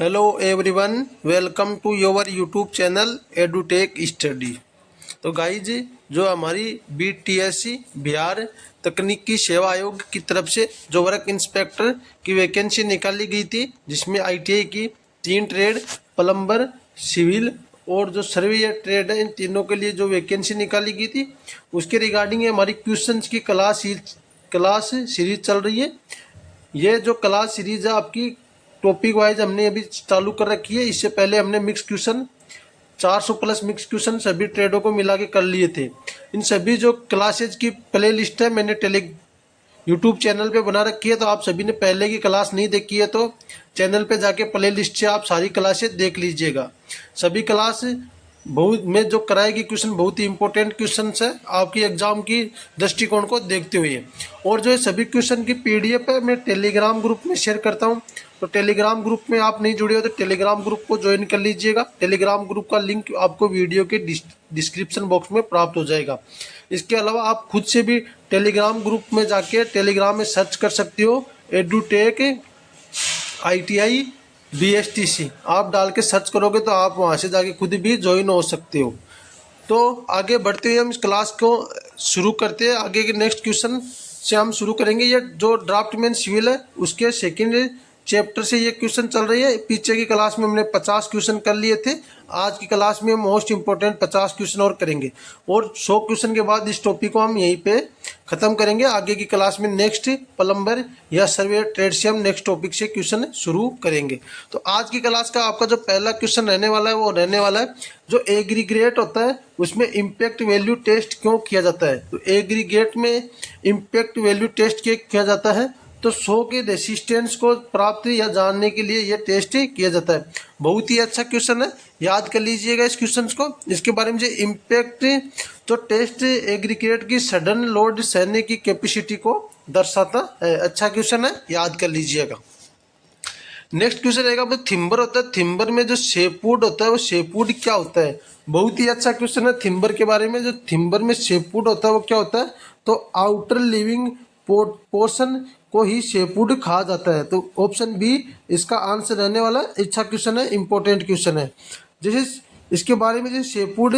Hello everyone, welcome to your YouTube channel Edutech study. तो guys, जो हमारी BTSC Bihar तकनीकी सेवा आयोग की तरफ से जो वर्क इंस्पेक्टर की वैकेंसी निकाली गई थी, जिसमें आईटीआई की 3 ट्रेड, प्लम्बर, सिविल और जो सर्वेयर ट्रेड है, इन तीनों के लिए जो वैकेंसी निकाली गई थी, उसके रिगार्डिंग हमारी क्वेश्चंस की क्लास सीरीज चल रही है। ये जो क्लास सीरीज है आपकी टॉपिक वाइज हमने अभी चालू कर रखी है। इससे पहले हमने mix question 400 plus mix question सभी ट्रेडों को मिला के कर लिए थे। इन सभी जो क्लासेज की प्ले लिस्ट है मैंने यूट्यूब चैनल पे बना रखी है, तो आप सभी ने पहले की क्लास नहीं देखी है तो चैनल पे जाके प्ले लिस्ट से आप सारी क्लासेज देख लीजिएगा। सभी क्लास बहुत में जो कराएगी क्वेश्चन बहुत ही इंपॉर्टेंट क्वेश्चन है आपकी एग्जाम की दृष्टिकोण को देखते हुए। और जो सभी क्वेश्चन की पीडीएफ है मैं टेलीग्राम ग्रुप में शेयर करता हूँ, तो टेलीग्राम ग्रुप में आप नहीं जुड़े हो तो टेलीग्राम ग्रुप को ज्वाइन कर लीजिएगा। टेलीग्राम ग्रुप का लिंक आपको वीडियो के डिस्क्रिप्शन बॉक्स में प्राप्त हो जाएगा। इसके अलावा आप खुद से भी टेलीग्राम ग्रुप में जाके टेलीग्राम में सर्च कर सकते हो एडुटेक ITI BSTC, आप डाल के सर्च करोगे तो आप वहाँ से जाके खुद भी ज्वाइन हो सकते हो। तो आगे बढ़ते हुए हम इस क्लास को शुरू करते हैं। आगे के नेक्स्ट क्वेश्चन से हम शुरू करेंगे। ये जो ड्राफ्टमैन सिविल है उसके सेकंड चैप्टर से ये क्वेश्चन चल रही है। पीछे की क्लास में हमने 50 क्वेश्चन कर लिए थे, आज की क्लास में मोस्ट इंपोर्टेंट 50 क्वेश्चन और करेंगे और 100 क्वेश्चन के बाद इस टॉपिक को हम यहीं पे खत्म करेंगे। आगे की क्लास में नेक्स्ट प्लम्बर या सर्वे ट्रेड से हम नेक्स्ट टॉपिक से क्वेश्चन शुरू करेंगे। तो आज की क्लास का आपका जो पहला क्वेश्चन रहने वाला है वो रहने वाला है जो एग्रीगेट होता है उसमें इम्पैक्ट वैल्यू टेस्ट क्यों किया जाता है। तो एग्रीगेट में इम्पैक्ट वैल्यू टेस्ट किया जाता है तो 100 के रेसिस्टेंस को प्राप्त या जानने के लिए यह टेस्ट किया जाता है। बहुत ही अच्छा क्वेश्चन है, याद कर लीजिएगा इस क्वेश्चन को। इसके बारे में जो इम्पैक्ट तो टेस्ट एग्रीगेट की सडन लोड सहने की कैपेसिटी को दर्शाता है। अच्छा क्वेश्चन है, याद कर लीजिएगा। नेक्स्ट क्वेश्चन रहेगा थिम्बर होता है, थिम्बर में जो शेपवुड होता है वो शेपवुड क्या होता है। बहुत ही अच्छा क्वेश्चन है थिम्बर के बारे में। जो थिम्बर में शेपवुड होता है वो क्या होता है, तो आउटर लिविंग पोर्शन को ही शेपवुड कहा जाता है। तो ऑप्शन बी इसका आंसर रहने वाला है। अच्छा क्वेश्चन है, इंपॉर्टेंट क्वेश्चन है। जैसे इसके बारे में, जैसे शेपवुड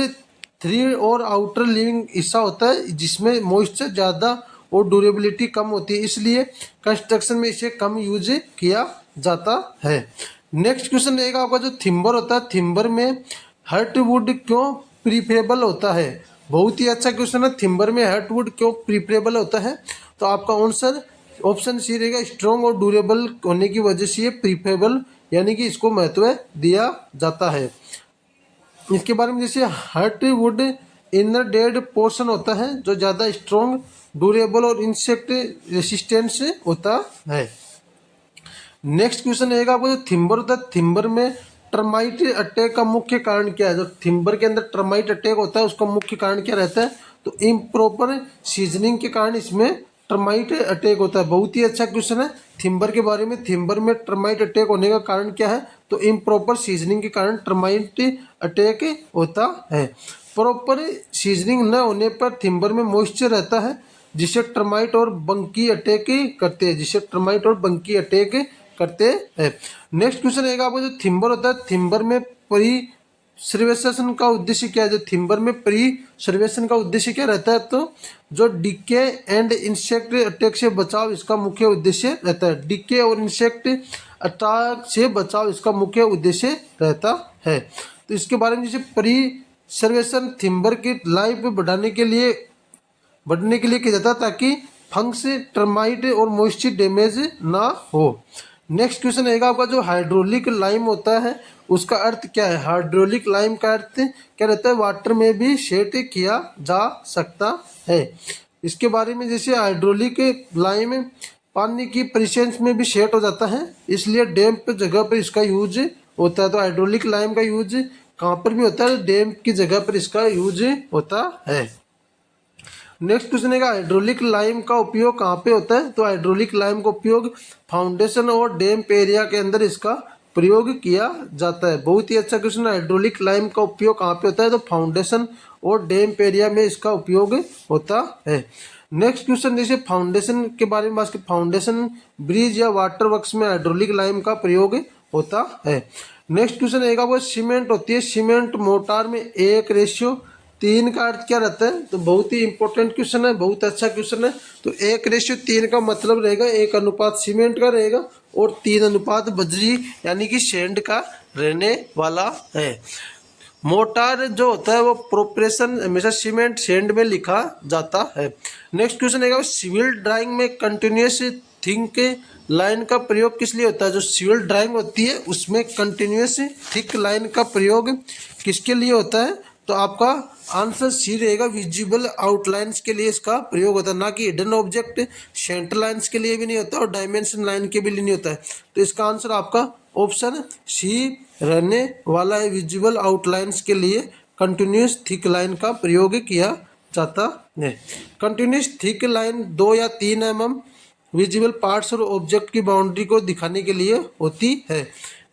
3 और आउटर लिविंग हिस्सा होता है जिसमें मॉइस्चर ज़्यादा और ड्यूरेबिलिटी कम होती है, इसलिए कंस्ट्रक्शन में इसे कम यूज किया जाता है। नेक्स्ट क्वेश्चन रहेगा आपका जो थिम्बर होता है, थिम्बर में हर्टवुड क्यों प्रीफरेबल होता है। बहुत ही अच्छा क्वेश्चन है, थिम्बर में हर्टवुड क्यों प्रीफरेबल होता है। तो आपका आंसर ऑप्शन सी रहेगा, स्ट्रॉन्ग और ड्यूरेबल होने की वजह से ये प्रीफरेबल यानी कि इसको महत्व दिया जाता है। इसके बारे में, जैसे हर्टवुड इनर डेड पोर्शन होता है जो ज़्यादा स्ट्रॉन्ग, ड्यूरेबल और इंसेक्ट रेसिस्टेंस होता है। नेक्स्ट क्वेश्चन रहेगा आपको जो थिम्बर होता है, थिम्बर में टर्माइट अटैक का मुख्य कारण क्या है। जो थिम्बर के अंदर टर्माइट अटैक होता है उसका मुख्य कारण क्या रहता है, तो इम्प्रॉपर सीजनिंग के कारण इसमें टर्माइट अटैक होता है। बहुत ही अच्छा क्वेश्चन है थिम्बर के बारे में। थिम्बर में टर्माइट अटैक होने का कारण क्या है, तो इम्प्रॉपर सीजनिंग के कारण टर्माइट अटैक होता है। प्रॉपर सीजनिंग न होने पर थिम्बर में मॉइस्चर रहता है जिसे टर्माइट और बंकी अटैक करते हैं। नेक्स्ट क्वेश्चन रहेगा आपको जो थिम्बर होता है, थिम्बर में प्रिसर्वेशन का उद्देश्य क्या है। जो थिम्बर में प्रिसर्वेशन का उद्देश्य क्या रहता है, तो जो डिके एंड इंसेक्ट अटैक से बचाव इसका मुख्य उद्देश्य रहता है। डिके और इंसेक्ट अटैक से बचाव इसका मुख्य उद्देश्य रहता है। तो इसके बारे में, जैसे प्रिसर्वेशन थिम्बर की लाइफ बढ़ने के लिए किया जाता है ताकि फंगस, टर्माइट और मॉइस्चर डैमेज ना हो। नेक्स्ट क्वेश्चन रहेगा आपका जो हाइड्रोलिक लाइम होता है उसका अर्थ क्या है। हाइड्रोलिक लाइम का अर्थ क्या रहता है, वाटर में भी सेट किया जा सकता है। इसके बारे में, जैसे हाइड्रोलिक लाइम पानी की प्रेजेंस में भी सेट हो जाता है, इसलिए डैम्प जगह पर इसका यूज होता है। तो हाइड्रोलिक लाइम का यूज कहाँ पर भी होता है, डैम्प की जगह पर इसका यूज होता है। नेक्स्ट क्वेश्चन है हाइड्रोलिक लाइम का उपयोग कहाँ पे होता है। तो हाइड्रोलिक लाइम का उपयोग फाउंडेशन और डैम्प एरिया के अंदर इसका प्रयोग किया जाता है। बहुत ही अच्छा क्वेश्चन है, हाइड्रोलिक लाइम का उपयोग कहाँ पे होता है, तो फाउंडेशन और डैम्प एरिया में इसका उपयोग होता है। नेक्स्ट क्वेश्चन, जैसे फाउंडेशन के बारे में बात करें, फाउंडेशन ब्रिज या वाटर वर्क्स में हाइड्रोलिक लाइम का प्रयोग होता है। नेक्स्ट क्वेश्चन रहेगा वो सीमेंट होती है, सीमेंट मोटार में 1:3 का अर्थ क्या रहता है? तो बहुत ही इंपॉर्टेंट क्वेश्चन है, बहुत अच्छा क्वेश्चन है। तो 1:3 का मतलब रहेगा 1 अनुपात सीमेंट का रहेगा और 3 अनुपात बजरी यानी कि सैंड का रहने वाला है। मोटार जो होता है वो प्रोप्रेशन हमेशा सीमेंट सैंड में लिखा जाता है। नेक्स्ट क्वेश्चन है सिविल ड्राइंग में कंटिन्यूस थिक लाइन का प्रयोग किस लिए होता है? जो सिविल ड्राइंग होती है उसमें कंटिन्यूस थिक लाइन का प्रयोग किसके लिए होता है? तो आपका आंसर सी रहेगा, विजिबल आउटलाइंस के लिए इसका प्रयोग होता है, ना कि हिडन ऑब्जेक्ट सेंटर लाइंस के लिए भी नहीं होता और डायमेंशन लाइन के भी लिए नहीं होता है। तो इसका आंसर आपका ऑप्शन सी रहने वाला है, विजिबल आउटलाइंस के लिए कंटिन्यूस थिक लाइन का प्रयोग किया जाता है। कंटिन्यूस थिक लाइन 2 या 3 mm विजिबल पार्ट्स और ऑब्जेक्ट की बाउंड्री को दिखाने के लिए होती है।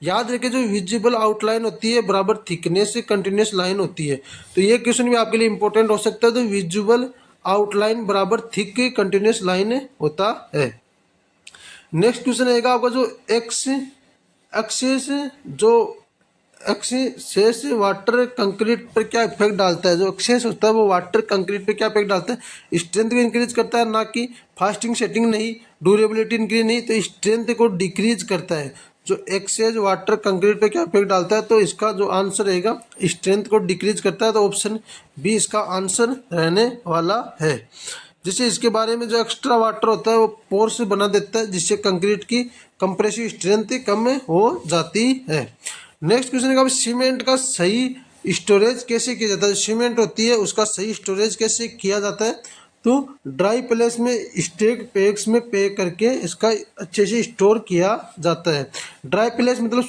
याद रखें जो विजिबल आउटलाइन होती है बराबर थिकनेस कंटिन्यूस लाइन होती है। तो ये क्वेश्चन भी आपके लिए इंपॉर्टेंट हो सकता है। तो विजिबल आउटलाइन बराबर थिक कंटिन्यूस लाइन होता है। नेक्स्ट क्वेश्चन रहेगा आपका जो एक्सेस वाटर कंक्रीट पर क्या इफेक्ट डालता है? जो एक्सेस होता है वो वाटर कंक्रीट पे क्या इफेक्ट डालता है? स्ट्रेंथ को इंक्रीज करता है, ना कि फास्टिंग सेटिंग नहीं, ड्यूरेबिलिटी इंक्रीज नहीं, तो स्ट्रेंथ को डिक्रीज करता है। जो एक्सेस वाटर कंक्रीट पे क्या इफेक्ट डालता है? तो इसका जो आंसर रहेगा स्ट्रेंथ को डिक्रीज करता है। तो ऑप्शन बी इसका आंसर रहने वाला है। जिससे इसके बारे में जो एक्स्ट्रा वाटर होता है वो पोर्स बना देता है, जिससे कंक्रीट की कंप्रेसिव स्ट्रेंथ कम हो जाती है। नेक्स्ट क्वेश्चन है सीमेंट का सही स्टोरेज कैसे किया जाता है? सीमेंट होती है उसका सही स्टोरेज कैसे किया जाता है? तो ड्राई प्लेस में स्टेक पैक्स में पैक करके इसका अच्छे से स्टोर किया जाता है। ड्राई प्लेस मतलब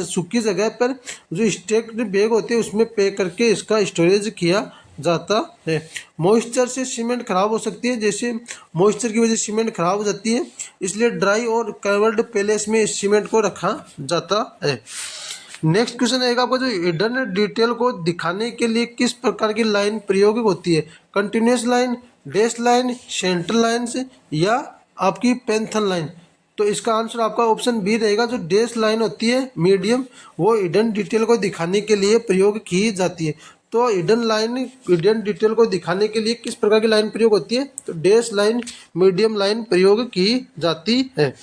सूखी जगह पर जो स्टेक्ड बैग होते हैं उसमें पैक करके इसका स्टोरेज किया जाता है। मॉइस्चर से सीमेंट खराब हो सकती है, जैसे मॉइस्चर की वजह से सीमेंट खराब हो जाती है, इसलिए ड्राई और कवर्ड प्लेस में इस सीमेंट को रखा जाता है। नेक्स्ट क्वेश्चन आएगा आपका जो हिडन डिटेल को दिखाने के लिए किस प्रकार की लाइन प्रयोग होती है? Continuous line, dash line, centre lines या आपकी पेंथन लाइन? तो इसका आंसर आपका ऑप्शन बी रहेगा। जो डैश लाइन होती है मीडियम, वो हिडन डिटेल को दिखाने के लिए प्रयोग की जाती है। तो हिडन डिटेल को दिखाने के लिए किस प्रकार की लाइन प्रयोग होती है? तो डैश लाइन, मीडियम लाइन प्रयोग की जाती है।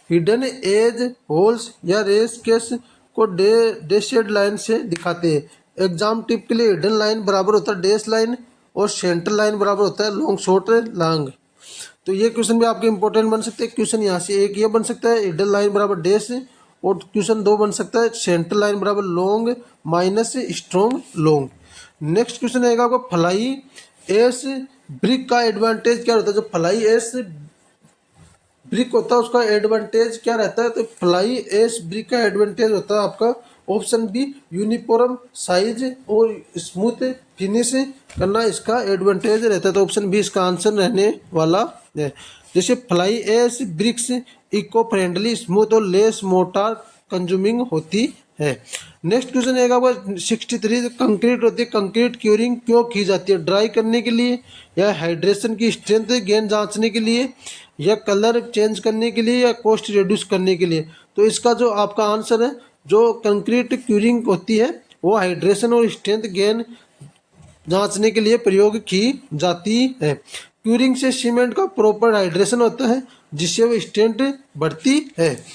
हिडन एज, होल्स या रेस केस को डैशेड लाइन से दिखाते हैं। एग्जाम टिप के लिए हिडन लाइन बराबर होता है डैश लाइन और सेंटर लाइन बराबर होता है लॉन्ग शॉर्ट लॉन्ग। तो ये क्वेश्चन भी आपके इंपॉर्टेंट बन सकते हैं। क्वेश्चन यहाँ से एक ये बन सकता है हिडन लाइन बराबर डैश, और क्वेश्चन 2 बन सकता है सेंटर लाइन बराबर long minus strong long. Next question आएगा आपको फ्लाई एस ब्रिक का एडवांटेज क्या होता है? जो फ्लाई एस ब्रिक होता है उसका एडवांटेज क्या रहता है? तो फ्लाई एश ब्रिक का एडवांटेज होता है आपका ऑप्शन बी, यूनिफॉर्म साइज और स्मूथ फिनिश करना इसका एडवांटेज रहता है। तो ऑप्शन बी इसका आंसर रहने वाला है। जैसे fly ash bricks eco friendly, smooth और लेस मोटार कंज्यूमिंग होती है। नेक्स्ट क्वेश्चन है आपका 63, कंक्रीट होती है कंक्रीट क्यूरिंग क्यों की जाती है? ड्राई करने के लिए, या हाइड्रेशन की स्ट्रेंथ गेन जांचने के लिए, या कलर चेंज करने के लिए, या कॉस्ट रिड्यूस करने के लिए? तो इसका जो आपका आंसर है, जो कंक्रीट क्यूरिंग होती है वो हाइड्रेशन और स्ट्रेंथ गेन जांचने के लिए प्रयोग की जाती है। क्यूरिंग से सीमेंट का प्रॉपर हाइड्रेशन होता है जिससे वो स्ट्रेंथ बढ़ती है।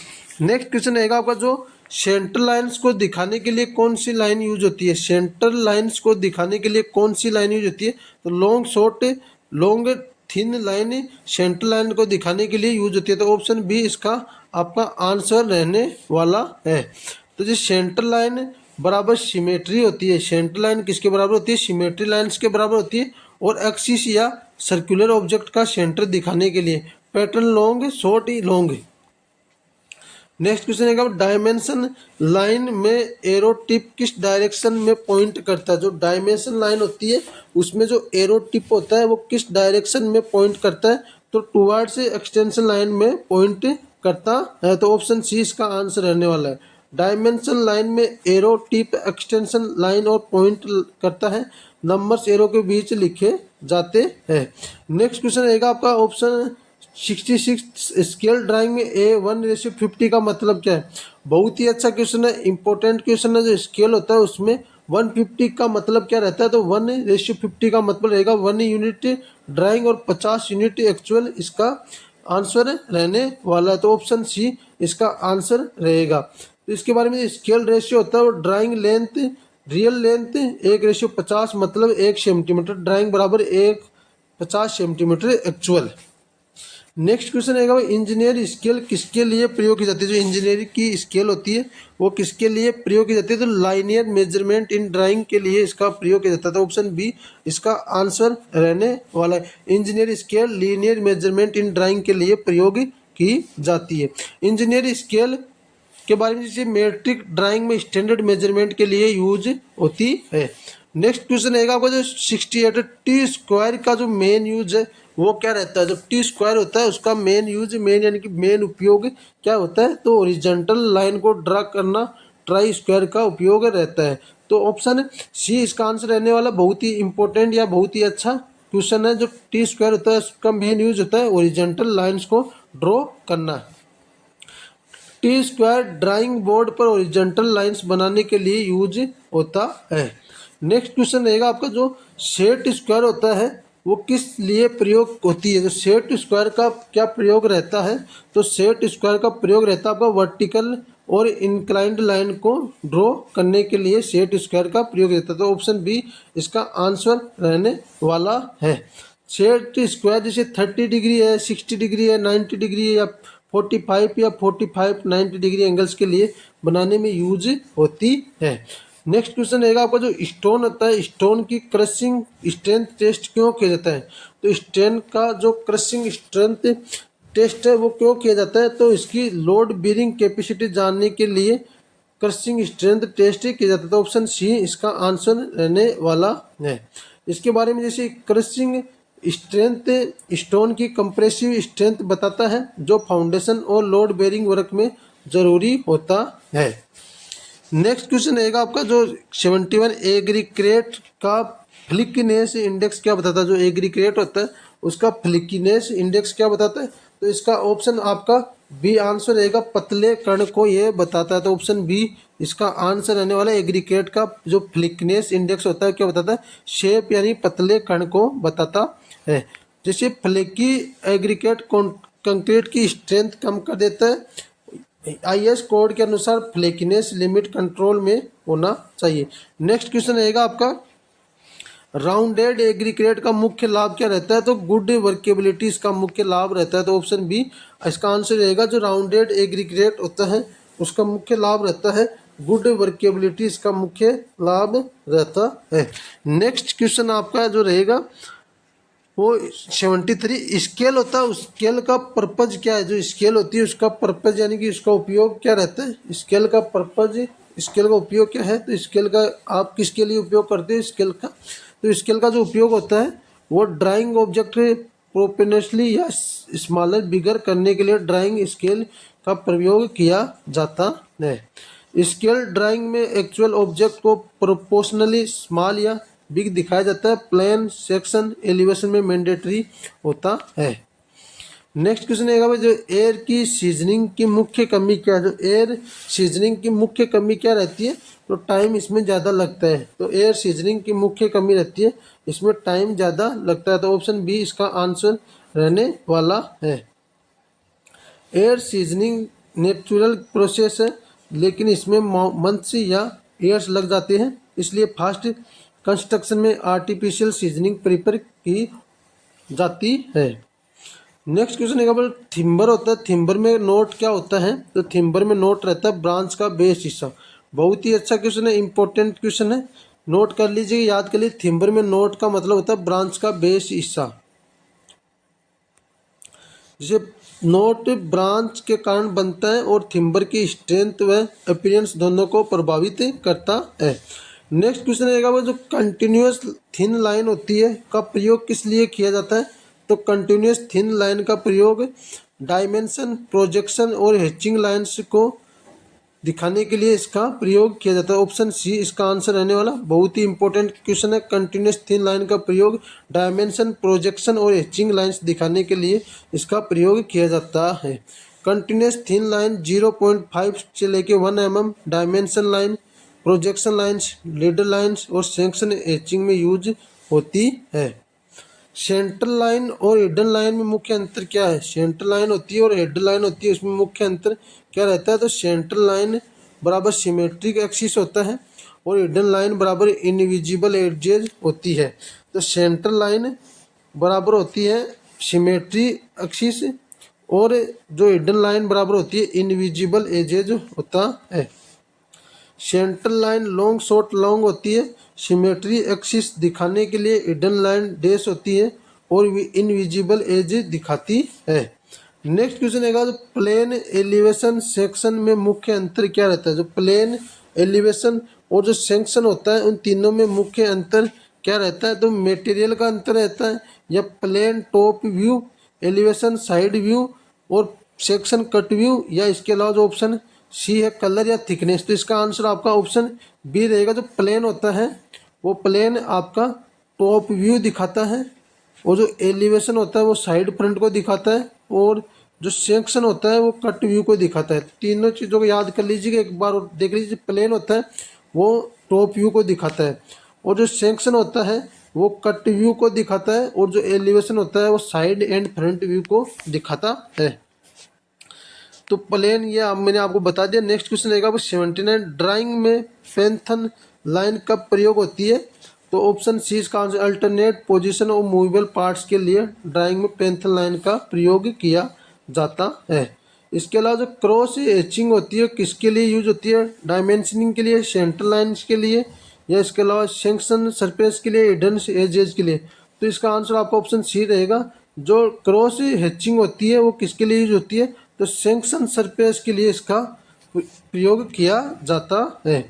नेक्स्ट क्वेश्चन रहेगा आपका जो सेंटर लाइंस को दिखाने के लिए कौन सी लाइन यूज होती है? सेंटर लाइंस को दिखाने के लिए कौन सी लाइन यूज होती है? तो long short long thin line centre line को दिखाने के लिए यूज होती है। तो ऑप्शन बी इसका आपका आंसर रहने वाला है। तो जो सेंटर लाइन बराबर सिमेट्री होती है, सेंटर लाइन किसके बराबर होती है? सिमेट्री लाइन्स के बराबर होती है। और एक्सिस या सर्कुलर ऑब्जेक्ट का सेंटर दिखाने के लिए pattern long short long. Next question है डायमेंशन लाइन में एरो टिप किस डायरेक्शन में पॉइंट करता है? जो डायमेंशन लाइन होती है उसमें जो एरो टिप होता है वो किस डायरेक्शन में पॉइंट करता है? तो टुवर्ड्स एक्सटेंशन लाइन में पॉइंट करता है। तो ऑप्शन सी इसका आंसर रहने वाला है। डायमेंशन लाइन में एरो टिप एक्सटेंशन लाइन और पॉइंट करता है, नंबर्स एरो के बीच लिखे जाते हैं। नेक्स्ट क्वेश्चन रहेगा आपका ऑप्शन 66 स्केल ड्राइंग में A1:50 का मतलब क्या है? बहुत ही अच्छा क्वेश्चन है, इंपॉर्टेंट क्वेश्चन है। जो स्केल होता है उसमें 150 का मतलब क्या रहता है? तो 1:50 का मतलब रहेगा 1 यूनिट ड्राइंग और 50 यूनिट एक्चुअल इसका आंसर रहने वाला है। तो ऑप्शन सी इसका आंसर रहेगा। तो इसके बारे में स्केल रेशियो होता है वो ड्राइंग लेंथ रियल लेंथ 1:50 मतलब 1 सेंटीमीटर, ड्राइंग बराबर 50 सेंटीमीटर एक्चुअल। नेक्स्ट क्वेश्चन है इंजीनियर स्केल किसके लिए प्रयोग की जाती है? जो इंजीनियरिंग की स्केल होती है वो किसके लिए प्रयोग की जाती है? तो लाइनियर मेजरमेंट इन ड्राइंग के लिए इसका प्रयोग किया जाता है। तो ऑप्शन बी इसका आंसर रहने वाला है। इंजीनियर स्केल लीनियर मेजरमेंट इन ड्राइंग के लिए प्रयोग की जाती है। इंजीनियर स्केल के बारे में जैसे मेट्रिक ड्राइंग में स्टैंडर्ड मेजरमेंट के लिए यूज होती है। नेक्स्ट क्वेश्चन है आपका जो 68 टी स्क्वायर का जो मेन यूज है वो क्या रहता है? जो टी स्क्वायर होता है उसका मेन यूज मेन यानी कि मेन उपयोग क्या होता है? तो ओरिजेंटल लाइन को ड्रा करना ट्राई स्क्वायर का उपयोग रहता है। तो ऑप्शन सी इसका आंसर रहने वाला। बहुत ही इंपॉर्टेंट या बहुत ही अच्छा क्वेश्चन है। जो टी स्क्वायर होता है उसका मेन यूज होता है ओरिजेंटल लाइन्स को ड्रॉ करना। टी स्क्वायर ड्राइंग बोर्ड पर ओरिजेंटल लाइंस बनाने के लिए यूज होता है। नेक्स्ट क्वेश्चन रहेगा आपका जो सेट स्क्वायर होता है वो किस लिए प्रयोग होती है? जो सेट स्क्वायर का क्या प्रयोग रहता है? तो सेट स्क्वायर का प्रयोग रहता है आपका वर्टिकल और इंक्लाइंड लाइन को ड्रॉ करने के लिए सेट स्क्वायर का प्रयोग रहता है। तो ऑप्शन बी इसका आंसर रहने वाला है। सेट स्क्वायर जैसे 30 डिग्री है, 60 डिग्री है, 90 डिग्री है या 45 या 45 90 डिग्री एंगल्स के लिए बनाने में यूज होती है। नेक्स्ट क्वेश्चन रहेगा आपका जो स्टोन होता है स्टोन की क्रशिंग स्ट्रेंथ टेस्ट क्यों किया जाता है? तो स्टोन का जो क्रशिंग स्ट्रेंथ टेस्ट है वो क्यों किया जाता है? तो इसकी लोड बेयरिंग कैपेसिटी जानने के लिए क्रशिंग स्ट्रेंथ टेस्ट किया जाता है। तो ऑप्शन सी इसका आंसर रहने वाला है। इसके बारे में जैसे क्रशिंग स्ट्रेंथ स्टोन की कंप्रेसिव स्ट्रेंथ बताता है जो फाउंडेशन और लोड बेयरिंग वर्क में जरूरी होता है। नेक्स्ट क्वेश्चन रहेगा आपका जो 71 एग्रीक्रेट का फ्लिकीनेस इंडेक्स क्या बताता है? जो एग्रीक्रेट होता है उसका फ्लिकीनेस इंडेक्स क्या बताता है? तो इसका ऑप्शन आपका बी आंसर रहेगा पतले कण को ये बताता है। तो ऑप्शन बी इसका आंसर रहने वाला है। एग्रीक्रेट का जो फ्लिकनेस इंडेक्स होता है क्या बताता है? शेप यानी पतले कण को बताता है। जैसे फ्लेकी एग्रीगेट कंक्रीट की स्ट्रेंथ कम कर देता है। आईएस कोड के अनुसार फ्लेकीनेस लिमिट कंट्रोल में होना चाहिए। नेक्स्ट क्वेश्चन रहेगा आपका राउंडेड एग्रीगेट का मुख्य लाभ क्या रहता है? तो गुड वर्केबिलिटी इसका मुख्य लाभ रहता है। तो ऑप्शन बी इसका आंसर रहेगा। जो राउंडेड एग्रीगेट होता है उसका मुख्य लाभ रहता है गुड वर्केबिलिटी, इसका मुख्य लाभ रहता है। नेक्स्ट क्वेश्चन आपका जो रहेगा वो 73 स्केल होता है उस स्केल का पर्पज क्या है? जो स्केल होती है उसका पर्पज यानी कि उसका उपयोग क्या रहता है? स्केल का पर्पज स्केल का उपयोग क्या है? तो स्केल का आप किसके लिए उपयोग करते हैं स्केल का? तो स्केल का जो उपयोग होता है वो ड्राइंग ऑब्जेक्ट प्रोपोर्शनली या स्मॉलर बिगर करने के लिए ड्राइंग स्केल का प्रयोग किया जाता है। स्केल ड्राइंग में एक्चुअल ऑब्जेक्ट को प्रोपोर्शनली स्मॉल या बिग दिखाया जाता है। प्लेन सेक्शन एलिवेशन में मैंडेटरी होता है। नेक्स्ट क्वेश्चन है जो एयर की सीजनिंग की मुख्य कमी क्या है? जो एयर सीजनिंग की मुख्य कमी क्या रहती है? तो टाइम इसमें ज़्यादा लगता है। तो एयर सीजनिंग की मुख्य कमी रहती है इसमें टाइम ज़्यादा लगता है। तो ऑप्शन बी इसका आंसर रहने वाला है। एयर सीजनिंग नेचुरल प्रोसेस है लेकिन इसमें मंथ्स या ईयर्स लग जाते हैं, इसलिए फास्ट कंस्ट्रक्शन में आर्टिफिशियल सीजनिंग प्रिपेयर की जाती है। नेक्स्ट क्वेश्चन है थिम्बर होता है। थिम्बर में नोट क्या होता है? तो थिम्बर में नोट रहता है ब्रांच का बेस हिस्सा। बहुत ही अच्छा क्वेश्चन है, इंपॉर्टेंट क्वेश्चन है, नोट कर लीजिए, याद कर लीजिए। थिम्बर में नोट का मतलब होता है ब्रांच का बेस हिस्सा। जिसे नोट ब्रांच के कारण बनता है और थिम्बर की स्ट्रेंथ व अपीयरेंस दोनों को प्रभावित करता है। नेक्स्ट क्वेश्चन रहेगा वो जो कंटिन्यूअस थिन लाइन होती है का प्रयोग किस लिए किया जाता है? तो कंटिन्यूअस थिन लाइन का प्रयोग डायमेंशन, प्रोजेक्शन और हैचिंग लाइंस को दिखाने के लिए इसका प्रयोग किया जाता है। ऑप्शन सी इसका आंसर रहने वाला। बहुत ही इंपॉर्टेंट क्वेश्चन है। कंटिन्यूस थिन लाइन का प्रयोग डायमेंशन, प्रोजेक्शन और एचिंग लाइंस दिखाने के लिए इसका प्रयोग किया जाता है। कंटिन्यूस थिन लाइन 0.5 से लेके 1 mm, dimension line, projection lines, leader lines और सेक्शन एचिंग में यूज होती है। सेंट्रल लाइन और हिडन लाइन में मुख्य अंतर क्या है? सेंट्रल लाइन होती है और हिडन लाइन होती है, इसमें मुख्य अंतर क्या रहता है? तो सेंट्रल लाइन बराबर सिमेट्रिक एक्सिस होता है और हिडन लाइन बराबर इनविजिबल एजेज होती है। तो सेंट्रल लाइन बराबर होती है सिमेट्री एक्सिस और जो हिडन लाइन बराबर होती है इनविजिबल एजेज होता है। Central line long short long होती है। सिमेट्री एक्सिस दिखाने के लिए हिडन लाइन डैश होती है और इनविजिबल एज दिखाती है। नेक्स्ट क्वेश्चन है जो प्लेन एलिवेशन सेक्शन में मुख्य अंतर क्या रहता है? जो प्लेन एलिवेशन और जो सेक्शन होता है उन तीनों में मुख्य अंतर क्या रहता है? तो मटेरियल का अंतर रहता है या plan top view, elevation side view और सेक्शन कट व्यू, या इसके अलावा जो ऑप्शन सी है कलर या थिकनेस। तो इसका आंसर आपका ऑप्शन बी रहेगा। जो प्लेन होता है वो प्लेन आपका टॉप व्यू दिखाता है और जो एलिवेशन होता है वो साइड फ्रंट को दिखाता है और जो सेक्शन होता है वो कट व्यू को दिखाता है। तीनों चीज़ों को याद कर लीजिएगा एक बार और देख लीजिए। प्लेन होता है वो टॉप व्यू को दिखाता है और जो सेक्शन होता है वो कट व्यू को दिखाता है और जो एलिवेशन होता है वो साइड एंड फ्रंट व्यू को दिखाता है। तो प्लेन ये मैंने आपको बता दिया। नेक्स्ट क्वेश्चन रहेगा 79 ड्राइंग में पेंथन लाइन कब प्रयोग होती है? तो ऑप्शन सी इसका आंसर अल्टरनेट पोजीशन और मूवेबल पार्ट्स के लिए ड्राइंग में पेंथन लाइन का प्रयोग किया जाता है। इसके अलावा जो क्रॉस एचिंग होती है किसके लिए यूज होती है? डायमेंशनिंग के लिए, सेंट्रल लाइन्स के लिए, या इसके अलावा सेक्शन सरफेस के लिए, हिडन एजेस के लिए। तो इसका आंसर आपका ऑप्शन सी रहेगा। जो क्रॉस हैचिंग होती है वो किसके लिए यूज होती है? तो सेक्शन सरफेस के लिए इसका प्रयोग किया जाता है।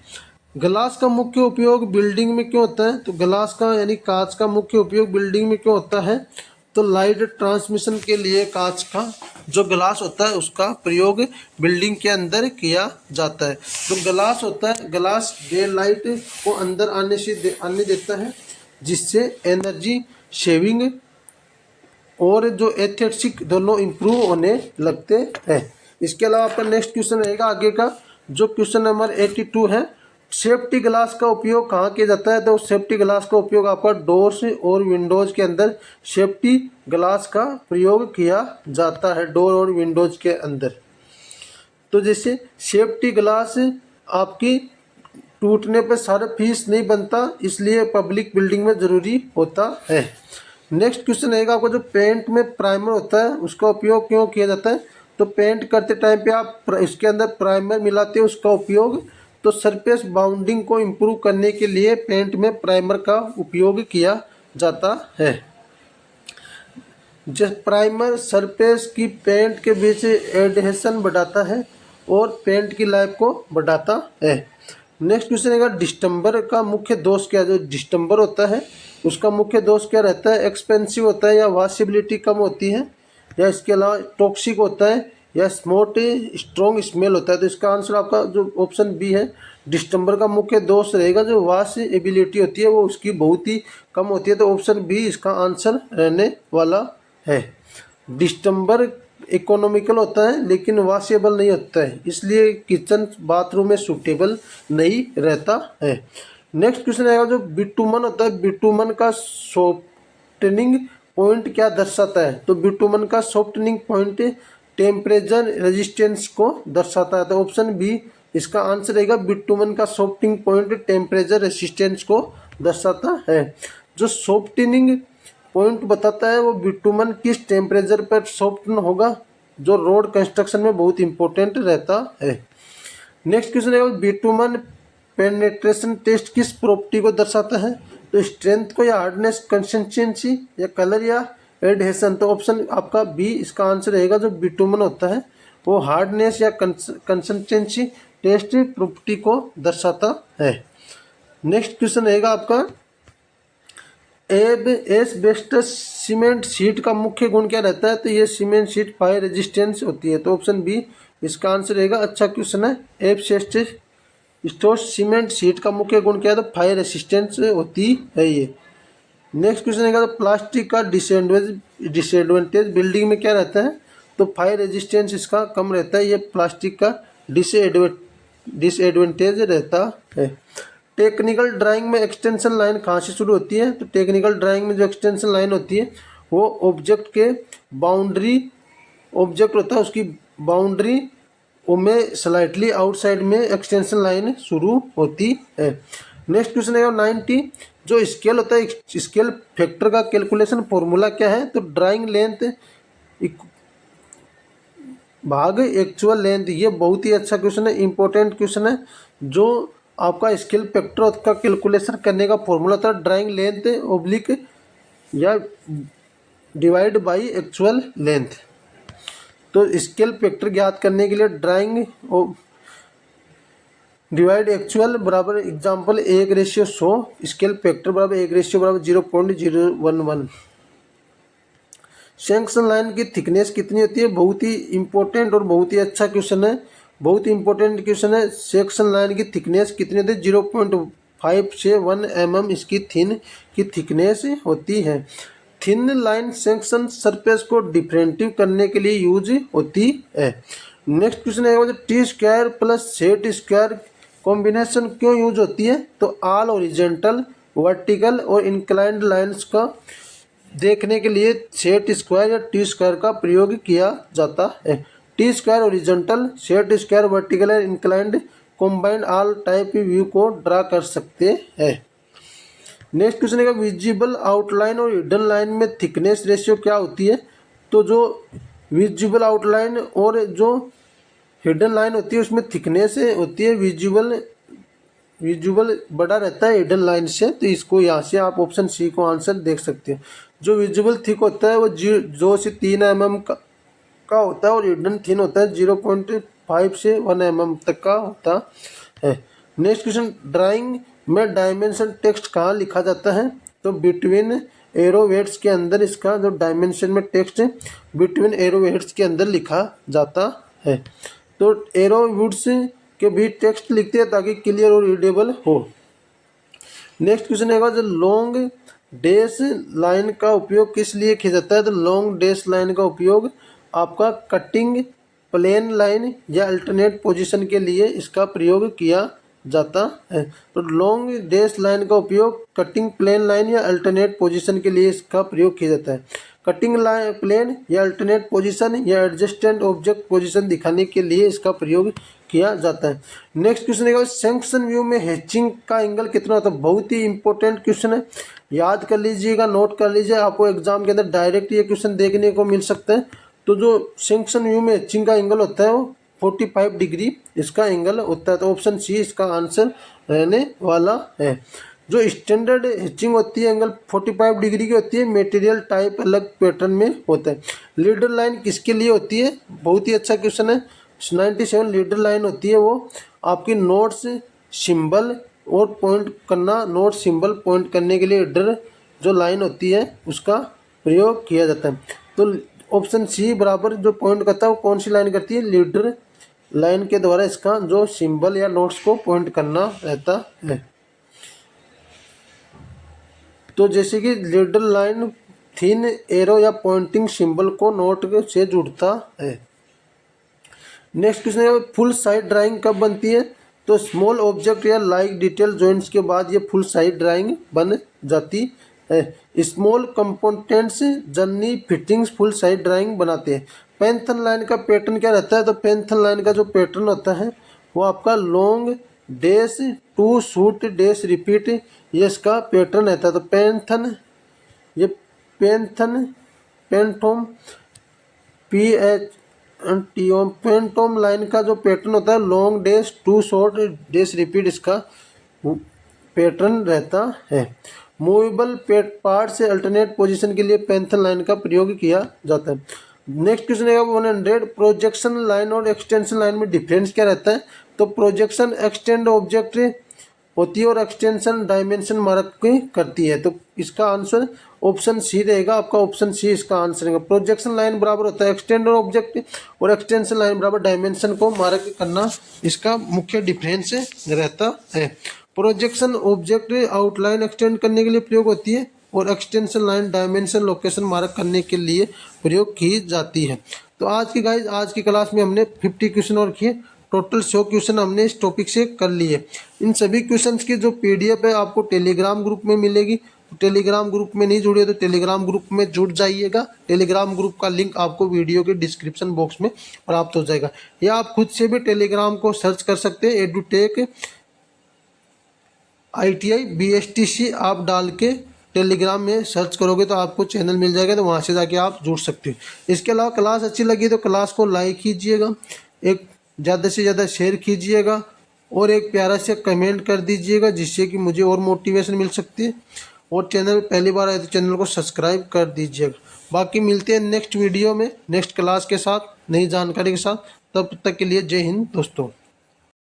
ग्लास का मुख्य उपयोग बिल्डिंग में क्यों होता है? तो ग्लास का यानी कांच का मुख्य उपयोग बिल्डिंग में क्यों होता है? तो लाइट ट्रांसमिशन के लिए कांच का जो ग्लास होता है उसका प्रयोग बिल्डिंग के अंदर किया जाता है। तो ग्लास होता है, ग्लास डे लाइट को अंदर आने देता है जिससे एनर्जी सेविंग और जो एस्थेटिक दोनों इम्प्रूव होने लगते हैं। इसके अलावा आपका नेक्स्ट क्वेश्चन रहेगा आगे का जो क्वेश्चन नंबर 82 है। सेफ्टी ग्लास का उपयोग कहाँ किया जाता है? तो सेफ्टी ग्लास का उपयोग आपका डोर्स और विंडोज के अंदर सेफ्टी ग्लास का प्रयोग किया जाता है, डोर और विंडोज के अंदर। तो जैसे सेफ्टी ग्लास आपकी टूटने पर सारा फीस नहीं बनता, इसलिए पब्लिक बिल्डिंग में ज़रूरी होता है। नेक्स्ट क्वेश्चन रहेगा आपको जो पेंट में प्राइमर होता है उसका उपयोग क्यों किया जाता है? तो पेंट करते टाइम पे आप इसके अंदर प्राइमर मिलाते हो, उसका उपयोग तो सरफेस बाउंडिंग को इम्प्रूव करने के लिए पेंट में प्राइमर का उपयोग किया जाता है। जिस प्राइमर सरफेस की पेंट के बीच एडहेशन बढ़ाता है और पेंट की लाइफ को बढ़ाता है। नेक्स्ट क्वेश्चन है डिस्टेंबर का मुख्य दोष क्या है? जो डिस्टेंबर होता है उसका मुख्य दोष क्या रहता है? एक्सपेंसिव होता है या वॉशेबिलिटी कम होती है, या इसके अलावा टॉक्सिक होता है, या स्मोट स्ट्रॉन्ग स्मेल होता है। तो इसका आंसर आपका जो ऑप्शन बी है डिस्टेंबर का मुख्य दोष रहेगा जो वॉशेबिलिटी होती है वो उसकी बहुत ही कम होती है। तो ऑप्शन बी इसका आंसर रहने वाला है। डिस्टेंबर इकोनॉमिकल होता है लेकिन वॉशेबल नहीं होता है, इसलिए किचन बाथरूम में सूटेबल नहीं रहता है। नेक्स्ट क्वेश्चन आएगा जो बिटुमन होता है, बिटुमन का सॉफ्टनिंग पॉइंट क्या दर्शाता है? तो बिटुमन का सॉफ्टनिंग पॉइंट टेम्परेचर रेजिस्टेंस को दर्शाता है। तो ऑप्शन बी इसका आंसर रहेगा। बिटुमन का सॉफ्टनिंग पॉइंट टेम्परेचर रेजिस्टेंस को दर्शाता है। जो सॉफ्टनिंग पॉइंट बताता है वो बिटुमन किस टेम्परेचर पर सॉफ्टन होगा, जो रोड कंस्ट्रक्शन में बहुत इंपॉर्टेंट रहता है। नेक्स्ट क्वेश्चन है बिटुमन पेनेट्रेशन टेस्ट किस प्रॉपर्टी को दर्शाता है? तो स्ट्रेंथ को, या हार्डनेस, कंसिस्टेंसी, या कलर, या एडहेशन। तो ऑप्शन आपका बी इसका आंसर रहेगा। जो बिटुमन होता है वो हार्डनेस या कंसिस्टेंसी टेस्ट प्रॉपर्टी को दर्शाता है। नेक्स्ट क्वेश्चन रहेगा आपका एस्बेस्टस सीमेंट शीट का मुख्य गुण क्या रहता है? तो ये सीमेंट शीट फायर रेजिस्टेंस होती है। तो ऑप्शन बी इसका आंसर रहेगा। अच्छा क्वेश्चन है। एस्बेस्टोस सीमेंट शीट का मुख्य गुण क्या है? तो फायर रेसिस्टेंस होती है ये। नेक्स्ट क्वेश्चन है तो प्लास्टिक का डिसएडवांटेज बिल्डिंग में क्या रहता है? तो फायर रेजिस्टेंस इसका कम रहता है। ये प्लास्टिक का डिसएडवांटेज रहता है। टेक्निकल ड्राइंग में एक्सटेंशन लाइन कहाँ से शुरू होती है? तो टेक्निकल ड्राइंग में जो एक्सटेंशन लाइन होती है वो ऑब्जेक्ट होता है उसकी बाउंड्री में स्लाइटली आउटसाइड में एक्सटेंशन लाइन शुरू होती है। नेक्स्ट क्वेश्चन है 90। जो स्केल होता है स्केल फैक्टर का कैलकुलेशन फॉर्मूला क्या है? तो ड्राइंग लेंथ भाग एक्चुअल लेंथ। ये बहुत ही अच्छा क्वेश्चन है, इंपॉर्टेंट क्वेश्चन है। जो आपका स्केल फैक्टर का कैलकुलेशन करने का फॉर्मूला था ड्राइंग लेंथ ओब्लिक या डिवाइड बाय एक्चुअल लेंथ। तो स्केल फैक्टर ज्ञात करने के लिए ड्राइंग डिवाइड एक्चुअल बराबर एग्जाम्पल 1:100, स्केल फैक्टर बराबर 1:0.011। सेक्शन लाइन की थिकनेस कितनी होती है? बहुत ही इंपॉर्टेंट और बहुत ही अच्छा क्वेश्चन है, बहुत ही इंपॉर्टेंट क्वेश्चन है। सेक्शन लाइन की थिकनेस कितनी होती है? 0.5 से 1 mm इसकी थिन की थिकनेस होती है। थिन लाइन सेक्शन सरफेस को डिफरेंटिव करने के लिए यूज होती है। नेक्स्ट क्वेश्चन है T square plus set square combination क्यों यूज होती है? तो ऑल ओरिजेंटल वर्टिकल और इंक्लाइंड लाइंस का देखने के लिए सेट स्क्वायर या टी स्क्वायर का प्रयोग किया जाता है। T square horizontal, set square vertical और inclined combined all type view को ड्रा कर सकते हैं। नेक्स्ट क्वेश्चन है विजिबल आउटलाइन और हिडन लाइन में थिकनेस रेशियो क्या होती है? तो जो विजिबल आउटलाइन और जो हिडन लाइन होती है उसमें थिकनेस होती है विजुअल बड़ा रहता है हिडन लाइन से। तो इसको यहाँ से आप ऑप्शन सी को आंसर देख सकते हैं। जो विजुअल थिक होता है वो 2 से 3 mm का होता है और हिडन थिन होता है 0.5 से 1 mm तक का होता है। नेक्स्ट क्वेश्चन ड्राइंग में डायमेंशन टेक्स्ट कहाँ लिखा जाता है? तो बिटवीन एरोवेट्स के अंदर इसका जो डायमेंशन में टेक्स्ट बिटवीन एरोवेट्स के अंदर लिखा जाता है। तो एरोवुड्स के भी टेक्स्ट लिखते हैं ताकि क्लियर और रीडेबल हो। नेक्स्ट क्वेश्चन है जो लॉन्ग डैश लाइन का उपयोग किस लिए किया जाता है? तो लॉन्ग डैश लाइन का उपयोग आपका कटिंग प्लेन लाइन या अल्टरनेट पोजीशन के लिए इसका प्रयोग किया जाता है। तो लॉन्ग डैश लाइन का उपयोग कटिंग प्लेन लाइन या अल्टरनेट पोजीशन के लिए इसका प्रयोग किया जाता है। कटिंग लाइन प्लेन या अल्टरनेट पोजीशन या एडजस्टेंट ऑब्जेक्ट पोजीशन दिखाने के लिए इसका प्रयोग किया जाता है। नेक्स्ट क्वेश्चन है सेक्शन व्यू में हैचिंग का एंगल कितना होता है? बहुत ही इंपॉर्टेंट क्वेश्चन है, याद कर लीजिएगा, नोट कर लीजिए, आपको एग्जाम के अंदर डायरेक्ट ये क्वेश्चन देखने को मिल सकता है। तो जो सेक्शन व्यू में हैचिंग का एंगल होता है वो 45 डिग्री इसका एंगल होता है। तो ऑप्शन सी इसका आंसर रहने वाला है। जो स्टैंडर्ड हैचिंग होती है एंगल 45 डिग्री की होती है, मटेरियल टाइप अलग पैटर्न में होता है। लीडर लाइन किसके लिए होती है? बहुत ही अच्छा क्वेश्चन है। 97 लीडर लाइन होती है वो आपकी नोट्स सिंबल और पॉइंट करना, नोट सिंबल पॉइंट करने के लिए लीडर जो लाइन होती है उसका प्रयोग किया जाता है। तो ऑप्शन सी बराबर जो पॉइंट करता है वो कौन सी लाइन करती है? लीडर लाइन के द्वारा इसका जो सिंबल या नोट्स को पॉइंट करना रहता है। तो जैसे कि लीडर लाइन थिन एरो या पॉइंटिंग सिंबल को नोट से जुड़ता है। नेक्स्ट क्वेश्चन है फुल साइड ड्राइंग कब बनती है? तो स्मॉल ऑब्जेक्ट या लाइक डिटेल जॉइंट्स के बाद ये फुल साइड ड्राइंग बन जाती है। Small components journey fittings full side drawing बनाते हैं। पेंथन लाइन का पैटर्न क्या रहता है? तो पेंथन लाइन का जो पैटर्न होता है वो आपका long dash two short dash repeat ये इसका पैटर्न रहता है। तो पेंथन ये पेंटोम पेंटोम लाइन का जो पैटर्न होता है long dash two short dash repeat इसका पैटर्न रहता है। मूवेबल पार्ट से अल्टरनेट पोजीशन के लिए पेंथन लाइन का प्रयोग किया जाता है। नेक्स्ट क्वेश्चन है 100 प्रोजेक्शन लाइन और एक्सटेंशन लाइन में डिफरेंस क्या रहता है? तो प्रोजेक्शन एक्सटेंड ऑब्जेक्ट होती है और एक्सटेंशन डायमेंशन मार्क की करती है। तो इसका आंसर ऑप्शन सी रहेगा, आपका ऑप्शन सी इसका आंसर रहेगा। प्रोजेक्शन लाइन बराबर होता है एक्सटेंड ऑब्जेक्ट और एक्सटेंशन लाइन बराबर डायमेंशन को मार्क करना, इसका मुख्य डिफरेंस रहता है। प्रोजेक्शन ऑब्जेक्ट आउटलाइन एक्सटेंड करने के लिए प्रयोग होती है और extension line dimension location mark करने के लिए प्रयोग की जाती है। तो आज की क्लास में हमने 50 क्वेश्चन और किए, टोटल 100 क्वेश्चन हमने इस टॉपिक से कर लिए। इन सभी क्वेश्चंस की जो पीडीएफ है आपको टेलीग्राम ग्रुप में मिलेगी। टेलीग्राम ग्रुप में नहीं जुड़े तो टेलीग्राम ग्रुप में जुड़ जाइएगा। टेलीग्राम ग्रुप का लिंक आपको वीडियो के डिस्क्रिप्शन बॉक्स में प्राप्त हो जाएगा, या आप खुद से भी टेलीग्राम को सर्च कर सकते हैं। एडुटेक ITI BSTC आप डाल के टेलीग्राम में सर्च करोगे तो आपको चैनल मिल जाएगा, तो वहाँ से जाके आप जुड़ सकते हो। इसके अलावा क्लास अच्छी लगी तो क्लास को लाइक कीजिएगा, एक ज़्यादा से ज़्यादा शेयर कीजिएगा और एक प्यारा से कमेंट कर दीजिएगा, जिससे कि मुझे और मोटिवेशन मिल सकती है। और चैनल पहली बार आए तो चैनल को सब्सक्राइब कर दीजिएगा। बाकी मिलते हैं नेक्स्ट वीडियो में नेक्स्ट क्लास के साथ, नई जानकारी के साथ। तब तक के लिए जय हिंद दोस्तों।